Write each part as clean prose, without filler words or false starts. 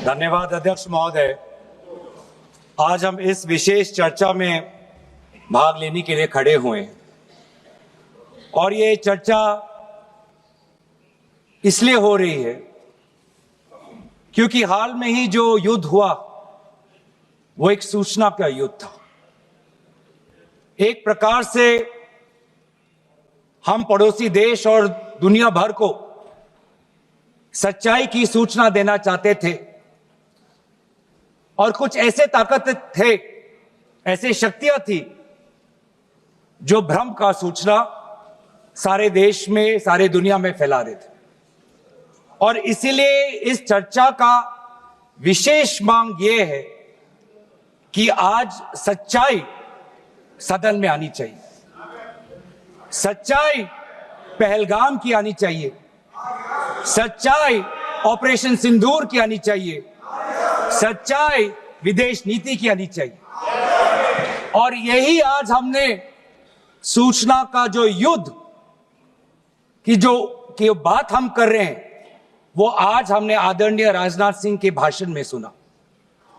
धन्यवाद अध्यक्ष महोदय। आज हम इस विशेष चर्चा में भाग लेने के लिए खड़े हुए हैं और ये चर्चा इसलिए हो रही है क्योंकि हाल में ही जो युद्ध हुआ वो एक सूचना का युद्ध था। एक प्रकार से हम पड़ोसी देश और दुनिया भर को सच्चाई की सूचना देना चाहते थे और कुछ ऐसे ताकत थे, ऐसे शक्तियां थी जो भ्रम का सूचना सारे देश में, सारे दुनिया में फैला रहे थे। और इसीलिए इस चर्चा का विशेष मांग यह है कि आज सच्चाई सदन में आनी चाहिए। सच्चाई पहलगाम की आनी चाहिए, सच्चाई ऑपरेशन सिंदूर की आनी चाहिए, सच्चाई विदेश नीति की आनी चाहिए। और यही आज हमने सूचना का जो युद्ध की जो बात हम कर रहे हैं वो आज हमने आदरणीय राजनाथ सिंह के भाषण में सुना।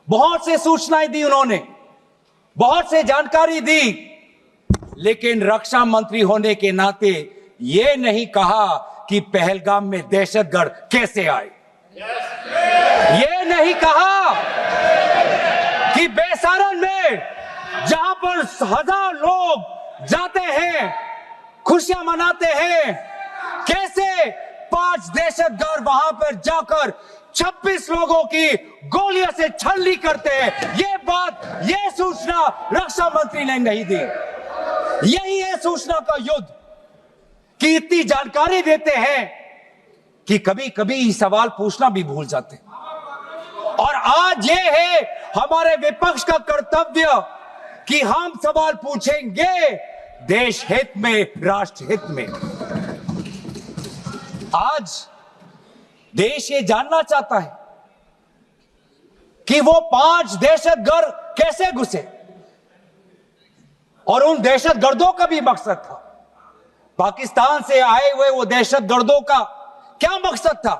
बहुत से सूचनाएं दी उन्होंने, बहुत से जानकारी दी, लेकिन रक्षा मंत्री होने के नाते ये नहीं कहा कि पहलगाम में दहशतगर्द कैसे आए। ये नहीं कहा कि बेसारन में जहां पर 1000 लोग जाते हैं, खुशियां मनाते हैं, कैसे 5 दहशतगर्द वहां पर जाकर 26 लोगों की गोलियों से छलनी करते हैं। ये बात, ये सूचना रक्षा मंत्री ने नहीं दी। यही है सूचना का युद्ध कि इतनी जानकारी देते हैं कि कभी कभी सवाल पूछना भी भूल जाते हैं। और आज ये है हमारे विपक्ष का कर्तव्य कि हम सवाल पूछेंगे देश हित में, राष्ट्र हित में। आज देश ये जानना चाहता है कि वो 5 दहशतगर्द कैसे घुसे और उन दहशतगर्दों का भी मकसद था। पाकिस्तान से आए हुए वो दहशतगर्दों का क्या मकसद था?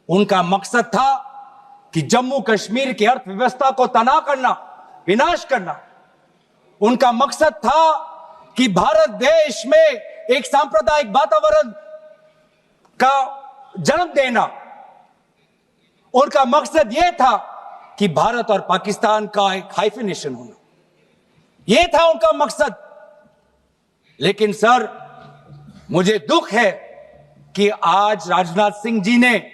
उनका मकसद था कि जम्मू कश्मीर की अर्थव्यवस्था को तनाव करना, विनाश करना। उनका मकसद था कि भारत देश में एक सांप्रदायिक वातावरण का जन्म देना। उनका मकसद यह था कि भारत और पाकिस्तान का एक हाइफिनेशन होना। यह था उनका मकसद। लेकिन सर, मुझे दुख है कि आज राजनाथ सिंह जी ने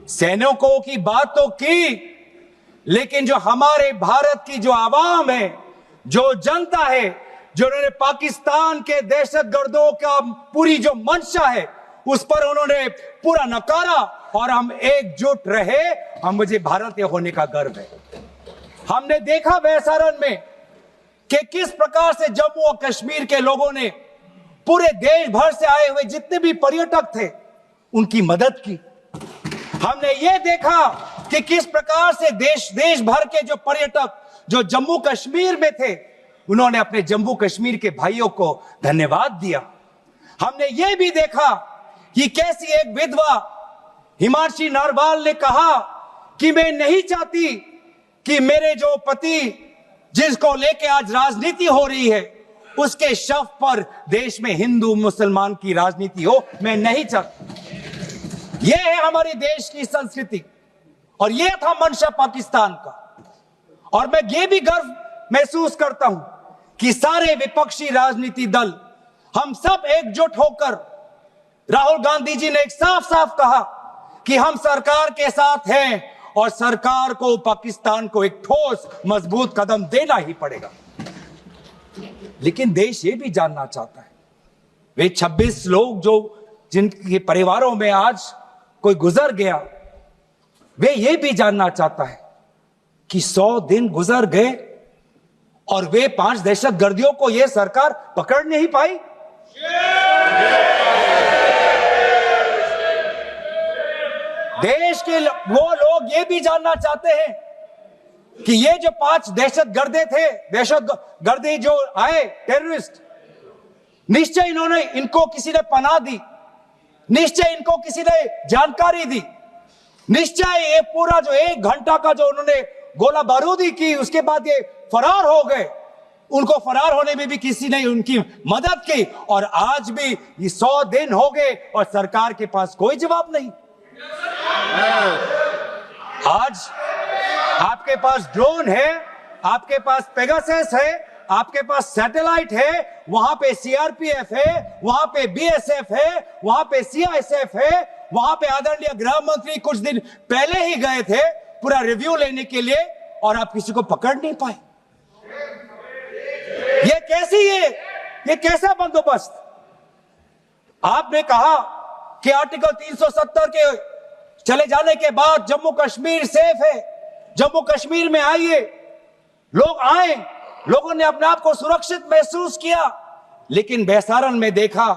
सैनिकों की बात तो की, लेकिन जो हमारे भारत की जो आवाम है, जो जनता है, जो उन्होंने पाकिस्तान के दहशतगर्दों का पूरी जो मंशा है उस पर उन्होंने पूरा नकारा और हम एकजुट रहे। हम, मुझे भारतीय होने का गर्व है। हमने देखा बेसारन में कि किस प्रकार से जम्मू और कश्मीर के लोगों ने पूरे देश भर से आए हुए जितने भी पर्यटक थे उनकी मदद की। हमने ये देखा कि किस प्रकार से देश भर के जो पर्यटक जो जम्मू कश्मीर में थे उन्होंने अपने जम्मू कश्मीर के भाइयों को धन्यवाद दिया। हमने ये भी देखा कि कैसी एक विधवा हिमांशी नारवाल ने कहा कि मैं नहीं चाहती कि मेरे जो पति जिसको लेके आज राजनीति हो रही है उसके शव पर देश में हिंदू मुसलमान की राजनीति हो, मैं नहीं चाहती। यह है हमारे देश की संस्कृति और यह था मंशा पाकिस्तान का। और मैं ये भी गर्व महसूस करता हूं कि सारे विपक्षी राजनीति दल हम सब एकजुट होकर, राहुल गांधी जी ने एक साफ साफ कहा कि हम सरकार के साथ हैं और सरकार को पाकिस्तान को एक ठोस मजबूत कदम देना ही पड़ेगा। लेकिन देश ये भी जानना चाहता है, वे 26 लोग जो जिनके परिवारों में आज कोई गुजर गया, वे ये भी जानना चाहता है कि 100 दिन गुजर गए और वे 5 दहशतगर्दियों को यह सरकार पकड़ नहीं पाई। देश के वो लोग ये भी जानना चाहते हैं कि ये जो 5 दहशतगर्दे थे, दहशतगर्दी जो आए टेररिस्ट, निश्चय इनको किसी ने पनाह दी, निश्चय इनको किसी ने जानकारी दी। निश्चय ये पूरा जो 1 घंटा का जो उन्होंने गोला बारूदी की, उसके बाद ये फरार हो गए। उनको फरार होने में भी किसी ने उनकी मदद की, और आज भी ये 100 दिन हो गए और सरकार के पास कोई जवाब नहीं। आज आपके पास ड्रोन है, आपके पास पेगासस है, आपके पास सैटेलाइट है, वहां पे सीआरपीएफ है, वहां पे बीएसएफ है, वहां पे सीआईएसएफ है, वहां पे आदरणीय गृह मंत्री कुछ दिन पहले ही गए थे पूरा रिव्यू लेने के लिए, और आप किसी को पकड़ नहीं पाए। ये कैसी है, ये कैसा बंदोबस्त? आपने कहा कि आर्टिकल 370 के चले जाने के बाद जम्मू कश्मीर सेफ है, जम्मू कश्मीर में आइए। लोग आए, लोगों ने अपने आप को सुरक्षित महसूस किया, लेकिन बेसारन में देखा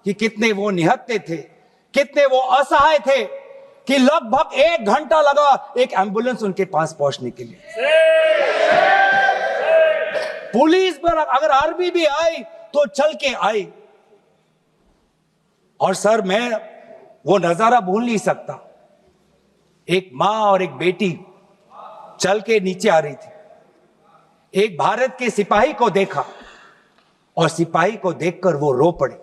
कि कितने वो निहत्थे थे, कितने वो असहाय थे, कि लगभग 1 घंटा लगा एक एम्बुलेंस उनके पास पहुंचने के लिए। पुलिस पर अगर आर्मी भी आई तो चल के आई। और सर, मैं वो नजारा भूल नहीं सकता। एक मां और एक बेटी चल के नीचे आ रही थी। एक भारत के सिपाही को देखा और सिपाही को देखकर वो रो पड़े,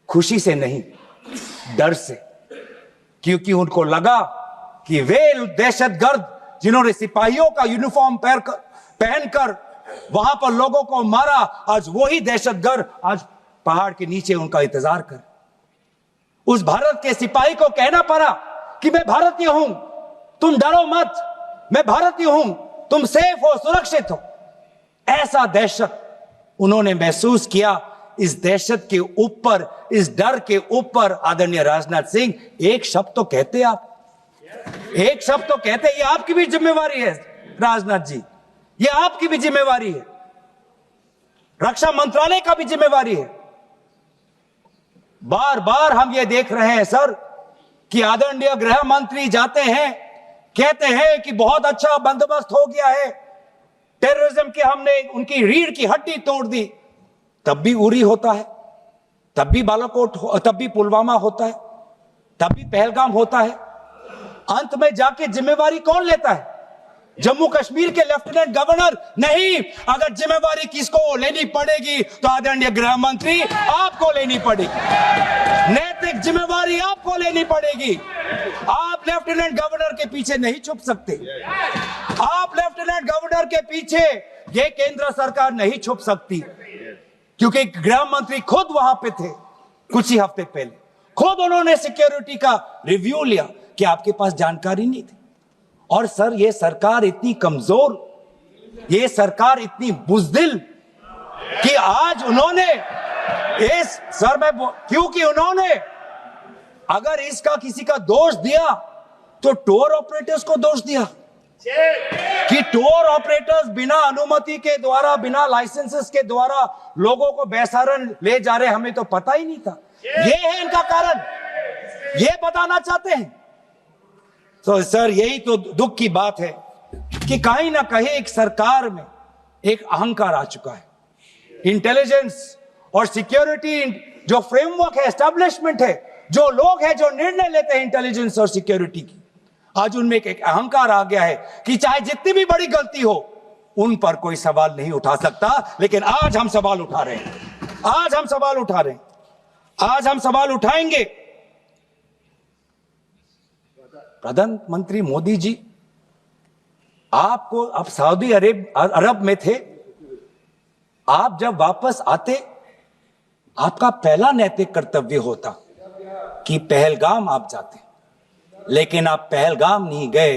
खुशी से नहीं, डर से, क्योंकि उनको लगा कि वे दहशतगर्द जिन्होंने सिपाहियों का यूनिफॉर्म पहनकर वहां पर लोगों को मारा, आज वही दहशतगर्द आज पहाड़ के नीचे उनका इंतजार कर। उस भारत के सिपाही को कहना पड़ा कि मैं भारतीय हूं, तुम डरो मत, मैं भारतीय हूं, तुम सेफ हो, सुरक्षित हो। ऐसा दहशत उन्होंने महसूस किया। इस दहशत के ऊपर, इस डर के ऊपर आदरणीय राजनाथ सिंह एक शब्द तो कहते, आप एक शब्द तो कहते। ये आपकी भी जिम्मेवारी है राजनाथ जी, ये आपकी भी जिम्मेवारी है, रक्षा मंत्रालय का भी जिम्मेवारी है। बार बार हम ये देख रहे हैं सर कि आदरणीय गृह मंत्री जाते हैं, कहते हैं कि बहुत अच्छा बंदोबस्त हो गया है, टेररिज्म के हमने उनकी रीढ़ की हड्डी तोड़ दी। तब भी उरी होता है, तब भी बालाकोट, तब भी पुलवामा होता है, तब भी पहलगाम होता है। अंत में जाके जिम्मेवारी कौन लेता है? जम्मू कश्मीर के लेफ्टिनेंट गवर्नर नहीं। अगर जिम्मेवारी किसको लेनी पड़ेगी तो आदरणीय गृह मंत्री आपको लेनी पड़ेगी, नैतिक जिम्मेवारी आपको लेनी पड़ेगी। आप लेफ्टिनेंट गवर्नर के पीछे नहीं छुप सकते, आप लेफ्टिनेंट गवर्नर के पीछे ये केंद्र सरकार नहीं छुप सकती, क्योंकि गृह मंत्री खुद वहां पे थे कुछ ही हफ्ते पहले, खुद उन्होंने सिक्योरिटी का रिव्यू लिया कि आपके पास जानकारी नहीं थी। और सर, ये सरकार इतनी कमजोर, ये सरकार इतनी बुज़दिल कि आज उन्होंने इस सर में, क्योंकि उन्होंने अगर इसका किसी का दोष दिया तो टूर ऑपरेटर्स को दोष दिया कि टूर ऑपरेटर्स बिना अनुमति के द्वारा, बिना लाइसेंसेस के द्वारा लोगों को बेसहारन ले जा रहे, हमें तो पता ही नहीं था। ये है इनका कारण, ये बताना चाहते हैं। तो सर, यही तो दुख की बात है कि कहीं ना कहीं एक सरकार में एक अहंकार आ चुका है। इंटेलिजेंस और सिक्योरिटी जो फ्रेमवर्क है, एस्टैब्लिशमेंट है, जो लोग हैं जो निर्णय लेते हैं इंटेलिजेंस और सिक्योरिटी की, आज उनमें एक अहंकार आ गया है कि चाहे जितनी भी बड़ी गलती हो उन पर कोई सवाल नहीं उठा सकता। लेकिन आज हम सवाल उठा रहे हैं, आज हम सवाल उठा रहे हैं, आज हम सवाल उठाएंगे। प्रधानमंत्री मोदी जी, आपको, आप सऊदी अरब में थे, आप जब वापस आते आपका पहला नैतिक कर्तव्य होता कि पहलगाम आप जाते, लेकिन आप पहलगाम नहीं गए।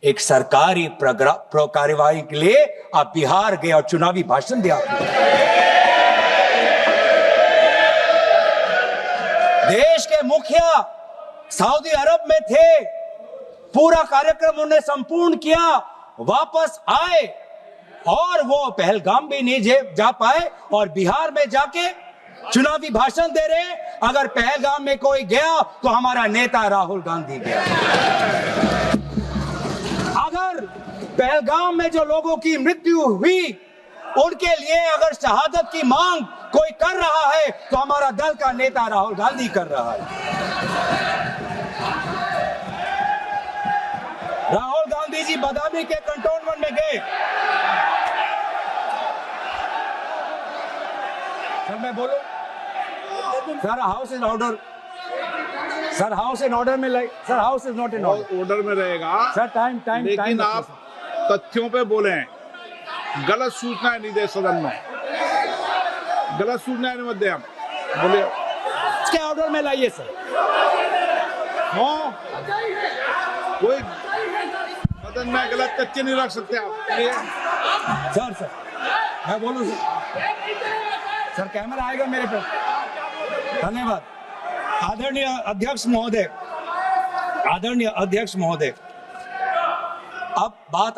एक सरकारी कार्यवाही के लिए आप बिहार गए और चुनावी भाषण दिया। देश के मुखिया सऊदी अरब में थे, पूरा कार्यक्रम उन्होंने संपूर्ण किया, वापस आए और वो पहलगाम भी नहीं जा पाए और बिहार में जाके चुनावी भाषण दे रहे। अगर पहलगाम में कोई गया तो हमारा नेता राहुल गांधी गया। अगर पहलगाम में जो लोगों की मृत्यु हुई उनके लिए अगर शहादत की मांग कोई कर रहा है तो हमारा दल का नेता राहुल गांधी कर रहा है। राहुल गांधी जी बादामी के कंटोनमेंट में गए। सर मैं बोलूं? Sir house is order. Sir house in order में sir house is not in order में रहेगा सर। टाइम लेकिन आप तथ्यों पे बोले, गलत सूचना नहीं दे सदन में, गलत सूचना नहीं मत दे। हम बोले इसके ऑर्डर में लाइए सर। हाँ, कोई सदन में गलत तथ्य नहीं रख सकते आप। सर मैं बोलूं सर कैमरा आएगा मेरे पे। धन्यवाद। आदरणीय अध्यक्ष महोदय, अब बात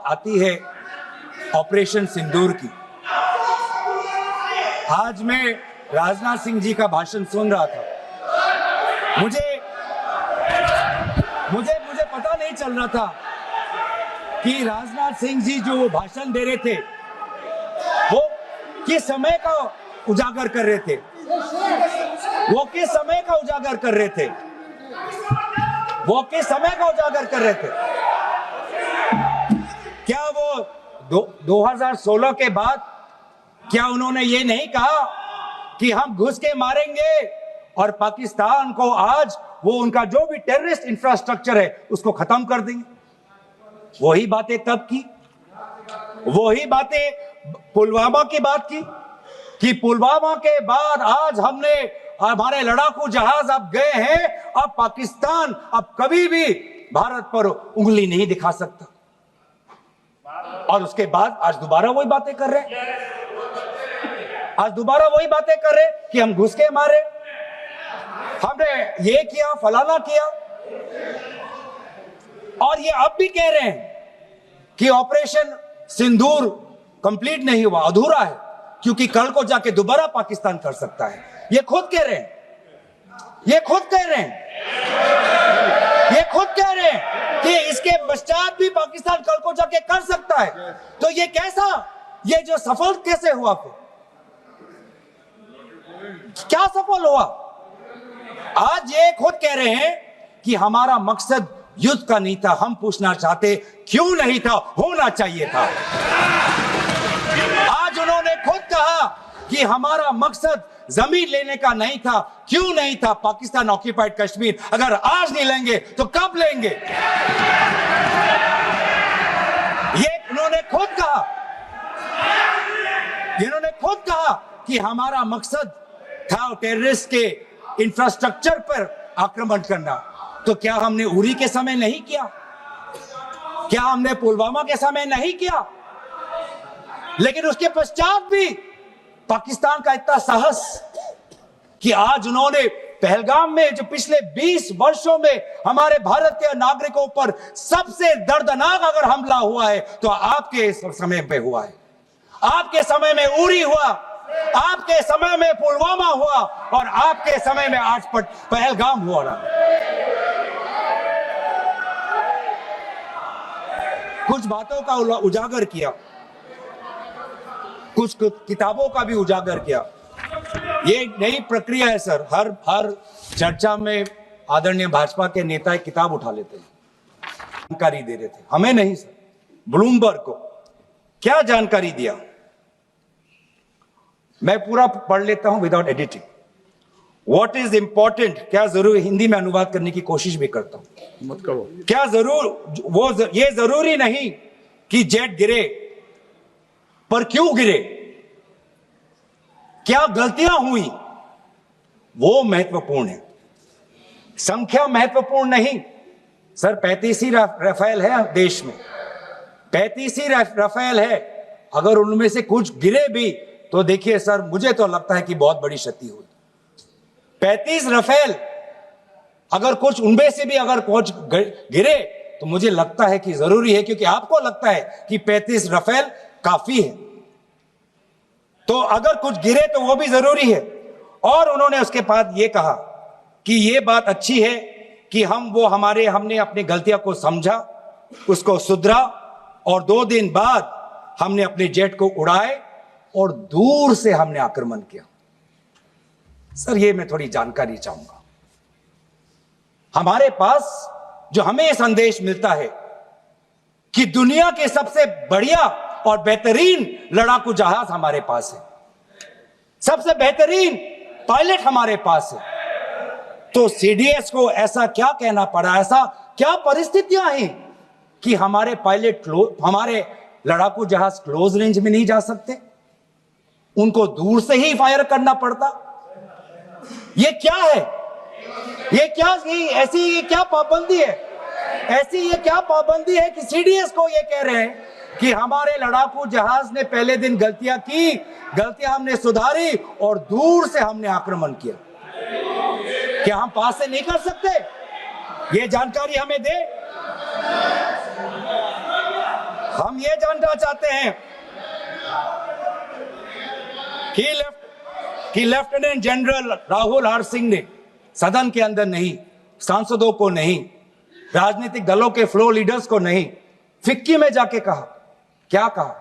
आती है ऑपरेशन सिंदूर की। आज मैं राजनाथ सिंह जी का भाषण सुन रहा था। मुझे पता नहीं चल रहा था कि राजनाथ सिंह जी जो भाषण दे रहे थे वो किस समय का उजागर कर रहे थे। क्या वो 2016 के बाद क्या उन्होंने ये नहीं कहा कि हम घुस के मारेंगे और पाकिस्तान को आज वो उनका जो भी टेररिस्ट इंफ्रास्ट्रक्चर है उसको खत्म कर देंगे? वही बातें तब की, वही बातें पुलवामा की बात की कि पुलवामा के बाद आज हमारे लड़ाकू जहाज अब गए हैं, अब पाकिस्तान अब कभी भी भारत पर उंगली नहीं दिखा सकता। और उसके बाद आज दोबारा वही बातें कर रहे हैं। कि हम घुस के मारे, हमने ये किया, फलाना किया। और ये अब भी कह रहे हैं कि ऑपरेशन सिंदूर कंप्लीट नहीं हुआ, अधूरा है, क्योंकि कल को जाके दोबारा पाकिस्तान कर सकता है। ये खुद कह रहे हैं कि इसके पश्चात भी पाकिस्तान कल को जाके कर सकता है। तो ये जो सफल कैसे हुआ? फिर क्या सफल हुआ? आज ये खुद कह रहे हैं कि हमारा मकसद युद्ध का नहीं था। हम पूछना चाहते क्यों नहीं था, होना चाहिए था। आज उन्होंने खुद कहा कि हमारा मकसद जमीन लेने का नहीं था। क्यों नहीं था? पाकिस्तान ऑक्यूपाइड कश्मीर अगर आज नहीं लेंगे तो कब लेंगे? ये इन्होंने खुद कहा कि हमारा मकसद था टेररिस्ट के इंफ्रास्ट्रक्चर पर आक्रमण करना। तो क्या हमने उरी के समय नहीं किया? क्या हमने पुलवामा के समय नहीं किया? लेकिन उसके पश्चात भी पाकिस्तान का इतना साहस कि आज उन्होंने पहलगाम में जो पिछले 20 वर्षों में हमारे भारत के नागरिकों पर सबसे दर्दनाक अगर हमला हुआ है तो आपके समय पे हुआ है। आपके समय में उरी हुआ, आपके समय में पुलवामा हुआ और आपके समय में आज पहलगाम हुआ रहा। कुछ बातों का उजागर किया, कुछ किताबों का भी उजागर किया। ये नई प्रक्रिया है सर। हर चर्चा में आदरणीय भाजपा के नेता एक किताब उठा लेते हैं, जानकारी दे रहे थे। हमें नहीं सर, ब्लूमबर्ग को क्या जानकारी दिया? मैं पूरा पढ़ लेता हूं without editing. What is important, क्या जरूरी, हिंदी में अनुवाद करने की कोशिश भी करता हूं, मत करो। क्या ये जरूरी नहीं कि जेट गिरे, पर क्यों गिरे, क्या गलतियां हुई, वो महत्वपूर्ण है। संख्या महत्वपूर्ण नहीं सर। 35 ही राफेल है देश में, 35 ही राफेल है। अगर उनमें से कुछ गिरे भी तो देखिए सर, मुझे तो लगता है कि बहुत बड़ी क्षति हुई। 35 राफेल, अगर कुछ उनमें से भी अगर कुछ गिरे तो मुझे लगता है कि जरूरी है, क्योंकि आपको लगता है कि 35 राफेल काफी है, तो अगर कुछ गिरे तो वो भी जरूरी है। और उन्होंने उसके बाद ये कहा कि ये बात अच्छी है कि हमने अपनी गलतियों को समझा, उसको सुधरा, और 2 दिन बाद हमने अपने जेट को उड़ाए और दूर से हमने आक्रमण किया। सर ये मैं थोड़ी जानकारी चाहूंगा। हमारे पास जो हमें ये संदेश मिलता है कि दुनिया के सबसे बढ़िया और बेहतरीन लड़ाकू जहाज हमारे पास है, सबसे बेहतरीन पायलट हमारे पास है, तो सीडीएस को ऐसा क्या कहना पड़ा, ऐसा क्या परिस्थितियां हैं कि हमारे पायलट हमारे लड़ाकू जहाज क्लोज रेंज में नहीं जा सकते, उनको दूर से ही फायर करना पड़ता। ये क्या है? ये क्या पाबंदी है? ऐसी ये क्या पाबंदी है कि सीडीएस को ये कह रहे हैं कि हमारे लड़ाकू जहाज ने पहले दिन गलतियां की, गलतियां हमने सुधारी और दूर से हमने आक्रमण किया। क्या हम पास से नहीं कर सकते? ये जानकारी हमें दे। हम ये जानना चाहते हैं कि लेफ्टिनेंट जनरल राहुल हर सिंह ने सदन के अंदर नहीं, सांसदों को नहीं, राजनीतिक दलों के फ्लो लीडर्स को नहीं, फिक्की में जाके कहा, क्या कहा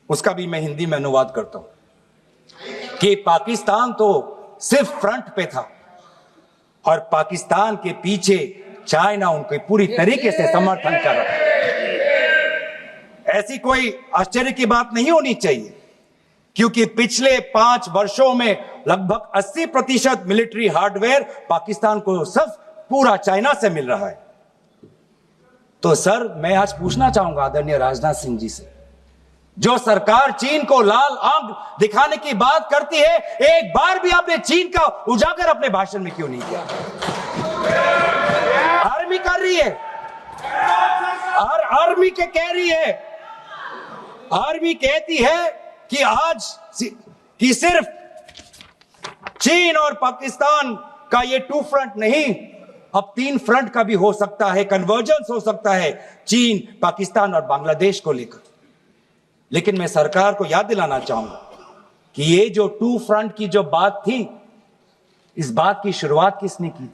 उसका भी मैं हिंदी में अनुवाद करता हूं कि पाकिस्तान तो सिर्फ फ्रंट पे था और पाकिस्तान के पीछे चाइना उनके पूरी तरीके से समर्थन कर रहा है। ऐसी कोई आश्चर्य की बात नहीं होनी चाहिए, क्योंकि पिछले 5 वर्षों में लगभग 80% मिलिट्री हार्डवेयर पाकिस्तान को सिर्फ पूरा चाइना से मिल रहा है। तो सर, मैं आज पूछना चाहूंगा आदरणीय राजनाथ सिंह जी से, जो सरकार चीन को लाल आंख दिखाने की बात करती है, एक बार भी आपने चीन का उजागर अपने भाषण में क्यों नहीं किया? आर्मी कर रही है, आर्मी के कह रही है, आर्मी कहती है कि आज कि सिर्फ चीन और पाकिस्तान का ये 2 फ्रंट नहीं, अब 3 फ्रंट का भी हो सकता है, कन्वर्जेंस हो सकता है चीन, पाकिस्तान और बांग्लादेश को लेकर। लेकिन मैं सरकार को याद दिलाना चाहूंगा कि ये जो 2 फ्रंट की जो बात थी, इस बात की शुरुआत किसने की थी?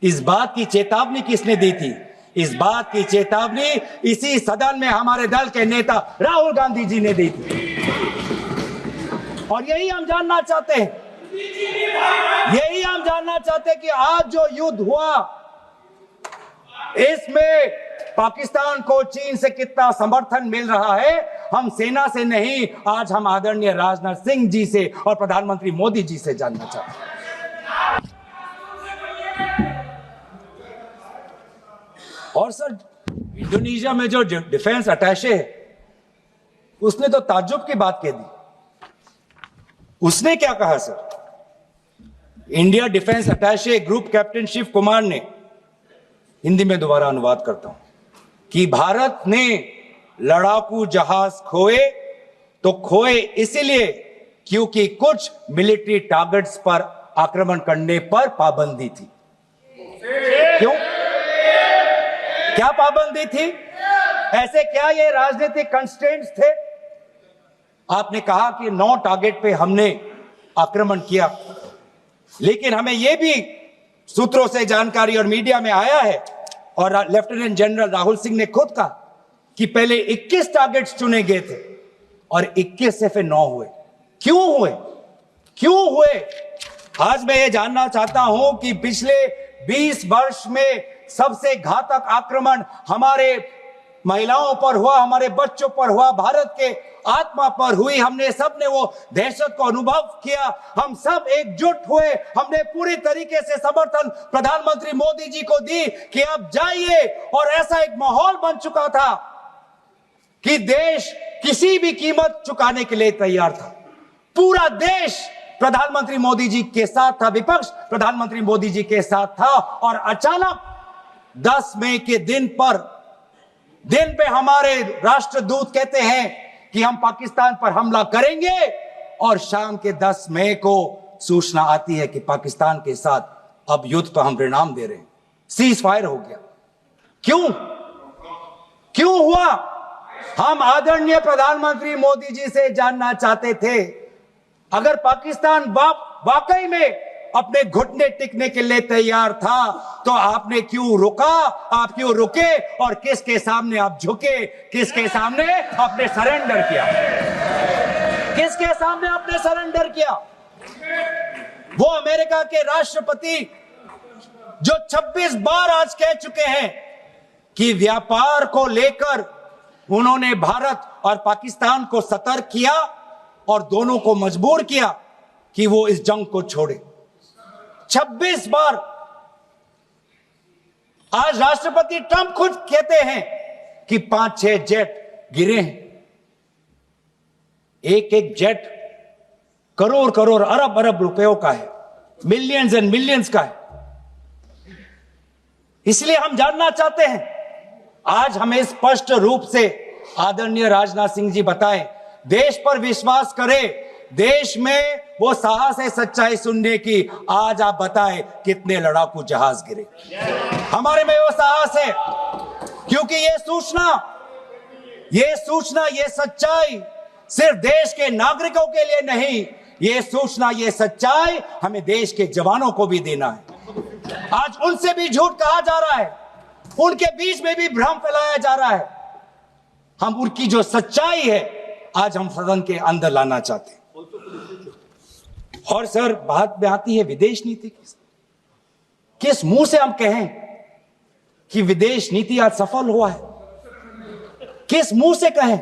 इस बात की चेतावनी किसने दी थी? इस बात की चेतावनी इसी सदन में हमारे दल के नेता राहुल गांधी जी ने दी थी। और यही हम जानना चाहते हैं, यही हम जानना चाहते हैं कि आज जो युद्ध हुआ, इसमें पाकिस्तान को चीन से कितना समर्थन मिल रहा है। हम सेना से नहीं, आज हम आदरणीय राजनाथ सिंह जी से और प्रधानमंत्री मोदी जी से जानना चाहते हैं। और सर, इंडोनेशिया में जो डिफेंस अटैचे है, उसने तो ताज्जुब की बात कह दी। उसने क्या कहा sir? India defence attache group captain Shiv Kumar ने, हिंदी में दोबारा अनुवाद करता हूं, कि भारत ने लड़ाकू जहाज खोए तो खोए इसलिए क्योंकि कुछ मिलिट्री टारगेट्स पर आक्रमण करने पर पाबंदी थी। क्यों? क्या पाबंदी थी? ऐसे क्या ये राजनीतिक कंस्ट्रेंट्स थे? आपने कहा कि 9 टारगेट पे हमने आक्रमण किया, लेकिन हमें यह भी सूत्रों से जानकारी और मीडिया में आया है, और लेफ्टिनेंट जनरल राहुल सिंह ने खुद कहा कि पहले 21 टारगेट्स चुने गए थे और 21 से फिर 9 हुए। क्यों हुए? क्यों हुए? आज मैं ये जानना चाहता हूं कि पिछले 20 वर्ष में सबसे घातक आक्रमण हमारे महिलाओं पर हुआ, हमारे बच्चों पर हुआ, भारत के आत्मा पर हुई। हमने सबने वो दहशत को अनुभव किया, हम सब एकजुट हुए, हमने पूरी तरीके से समर्थन प्रधानमंत्री मोदी जी को दी कि अब जाइए। और ऐसा एक माहौल बन चुका था कि देश किसी भी कीमत चुकाने के लिए तैयार था। पूरा देश प्रधानमंत्री मोदी जी के साथ था, विपक्ष प्रधानमंत्री मोदी जी के साथ था। और अचानक 10 मई के दिन पे हमारे राष्ट्रदूत कहते हैं कि हम पाकिस्तान पर हमला करेंगे, और शाम के 10 मई को सूचना आती है कि पाकिस्तान के साथ अब युद्ध पर हम परिणाम दे रहे हैं, सीज फायर हो गया। क्यों हुआ? हम आदरणीय प्रधानमंत्री मोदी जी से जानना चाहते थे, अगर पाकिस्तान वाकई में अपने घुटने टिकने के लिए तैयार था तो आपने क्यों रुका? आप क्यों रुके और किसके सामने आप झुके? किसके सामने आपने सरेंडर किया? किसके सामने आपने सरेंडर किया? वो अमेरिका के राष्ट्रपति जो 26 बार आज कह चुके हैं कि व्यापार को लेकर उन्होंने भारत और पाकिस्तान को सतर्क किया और दोनों को मजबूर किया कि वो इस जंग को छोड़े। 26 बार। आज राष्ट्रपति ट्रंप खुद कहते हैं कि 5-6 जेट गिरे हैं। एक एक जेट करोड़ करोड़ अरब अरब रुपयों का है, मिलियंस एंड मिलियंस का है। इसलिए हम जानना चाहते हैं, आज हमें स्पष्ट रूप से आदरणीय राजनाथ सिंह जी बताएं, देश पर विश्वास करें, देश में वो साहस है सच्चाई सुनने की। आज आप बताएं कितने लड़ाकू जहाज गिरे। हमारे में वो साहस है, क्योंकि ये सूचना ये सच्चाई सिर्फ देश के नागरिकों के लिए नहीं, ये सूचना ये सच्चाई हमें देश के जवानों को भी देना है। आज उनसे भी झूठ कहा जा रहा है, उनके बीच में भी भ्रम फैलाया जा रहा है। हम उनकी जो सच्चाई है आज हम सदन के अंदर लाना चाहते हैं। और सर, बात में आती है विदेश नीति की। किस मुंह से हम कहें कि विदेश नीति आज सफल हुआ है? किस मुंह से कहें?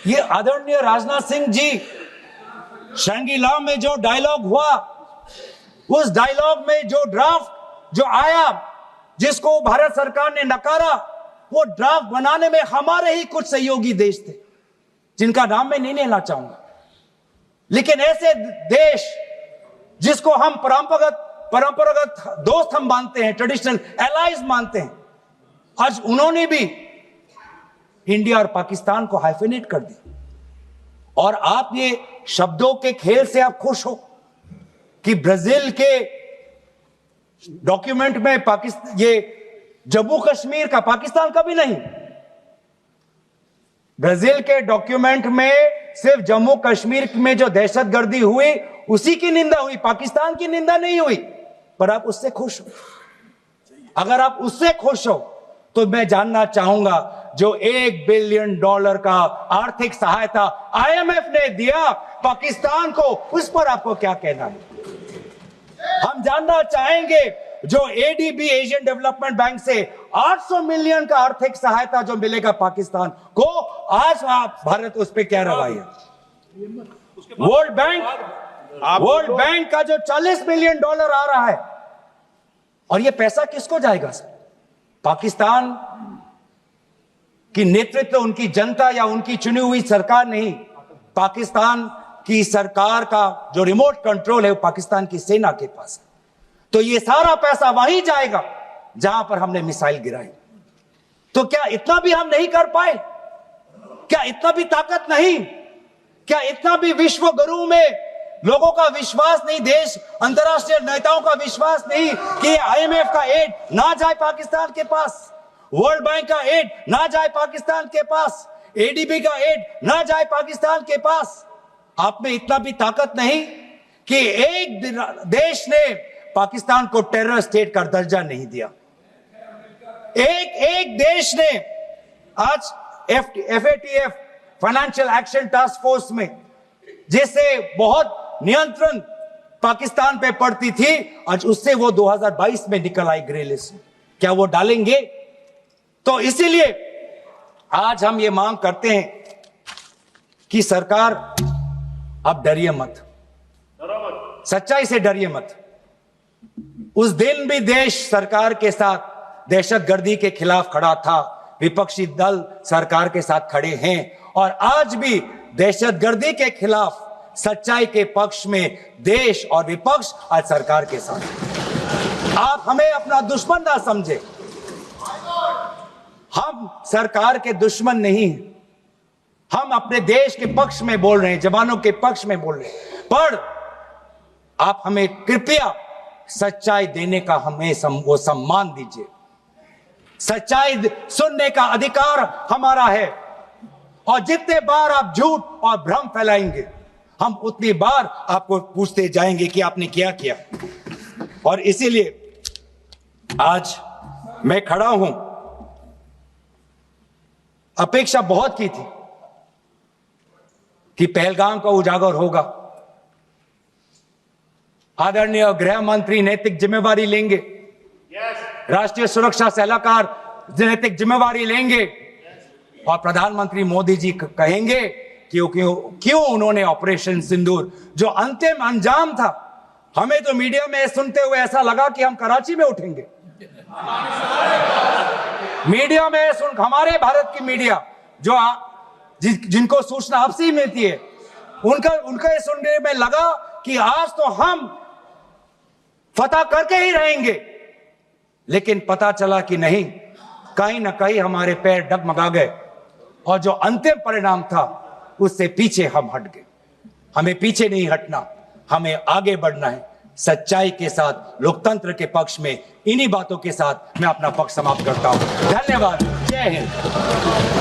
ये आदरणीय राजनाथ सिंह जी, शंगीला में जो डायलॉग हुआ, उस डायलॉग में जो ड्राफ्ट जो आया, जिसको भारत सरकार ने नकारा, वो ड्राफ्ट बनाने में हमारे ही कुछ सहयोगी देश थे, जिनका नाम मैं नहीं लेना चाहूंगा। लेकिन ऐसे देश जिसको हम परंपरागत दोस्त हम मानते हैं, ट्रेडिशनल एलाइज मानते हैं, आज उन्होंने भी इंडिया और पाकिस्तान को हाइफेनेट कर दिया। और आप ये शब्दों के खेल से आप खुश हो कि ब्राजील के डॉक्यूमेंट में पाकिस्तान, ये जम्मू कश्मीर का, पाकिस्तान का भी नहीं, ब्राजील के डॉक्यूमेंट में सिर्फ जम्मू कश्मीर में जो दहशतगर्दी हुई उसी की निंदा हुई, पाकिस्तान की निंदा नहीं हुई। पर आप उससे खुश हो? अगर आप उससे खुश हो तो मैं जानना चाहूंगा, जो $1 बिलियन का आर्थिक सहायता IMF ने दिया पाकिस्तान को, उस पर आपको क्या कहना है? हम जानना चाहेंगे, जो ADB एशियन डेवलपमेंट बैंक से 800 मिलियन का आर्थिक सहायता जो मिलेगा पाकिस्तान को, आज आप भारत उस पर क्या रवैया? वर्ल्ड बैंक का जो $40 मिलियन आ रहा है, और ये पैसा किसको जाएगा सर? पाकिस्तान की नेतृत्व उनकी जनता या उनकी चुनी हुई सरकार नहीं, पाकिस्तान की सरकार का जो रिमोट कंट्रोल है वो पाकिस्तान की सेना के पास है। तो ये सारा पैसा वहीं जाएगा जहां पर हमने मिसाइल गिराई। तो क्या इतना भी हम नहीं कर पाए? क्या इतना भी ताकत नहीं? क्या इतना भी विश्व गुरु में लोगों का विश्वास नहीं, देश अंतर्राष्ट्रीय नेताओं का विश्वास नहीं कि IMF का एड ना जाए पाकिस्तान के पास, वर्ल्ड बैंक का एड ना जाए पाकिस्तान के पास, ADB का एड ना जाए पाकिस्तान के पास? आप में इतना भी ताकत नहीं कि एक देश ने पाकिस्तान को टेरर स्टेट का दर्जा नहीं दिया। एक देश ने आज FATF financial action task force में, जिससे बहुत नियंत्रण पाकिस्तान पे पड़ती थी, आज उससे वो 2022 में निकल आई ग्रे लिस्ट। क्या वो डालेंगे? तो इसीलिए आज हम ये मांग करते हैं कि सरकार, आप डरिए मत, सच्चाई से डरिए मत। उस दिन भी देश सरकार के साथ दहशतगर्दी के खिलाफ खड़ा था, विपक्षी दल सरकार के साथ खड़े हैं, और आज भी दहशतगर्दी के खिलाफ सच्चाई के पक्ष में देश और विपक्ष आज सरकार के साथ। आप हमें अपना दुश्मन ना समझे, हम सरकार के दुश्मन नहीं हैं, हम अपने देश के पक्ष में बोल रहे हैं, जवानों के पक्ष में बोल रहे हैं। पर आप हमें कृपया सच्चाई देने का हमें वो सम्मान दीजिए। सच्चाई सुनने का अधिकार हमारा है, और जितने बार आप झूठ और भ्रम फैलाएंगे, हम उतनी बार आपको पूछते जाएंगे कि आपने क्या किया। और इसीलिए आज मैं खड़ा हूं। अपेक्षा बहुत की थी कि पहलगाम का उजागर होगा, आदरणीय गृह मंत्री नैतिक जिम्मेवारी लेंगे, राष्ट्रीय सुरक्षा सलाहकार नैतिक जिम्मेवारी लेंगे और प्रधानमंत्री मोदी जी कहेंगे क्यों उन्होंने ऑपरेशन सिंदूर जो अंतिम अंजाम था, हमें तो मीडिया में सुनते हुए ऐसा लगा कि हम कराची में उठेंगे। मीडिया में हमारे भारत की मीडिया जो जिनको सूचना आपसे ही मिलती है, उनका ये सुनने में लगा कि आज तो हम फतह करके ही रहेंगे, लेकिन पता चला कि नहीं, कहीं ना कहीं हमारे पैर डगमगा गए और जो अंतिम परिणाम था उससे पीछे हम हट गए। हमें पीछे नहीं हटना, हमें आगे बढ़ना है सच्चाई के साथ, लोकतंत्र के पक्ष में। इन्हीं बातों के साथ मैं अपना पक्ष समाप्त करता हूं। धन्यवाद। जय हिंद।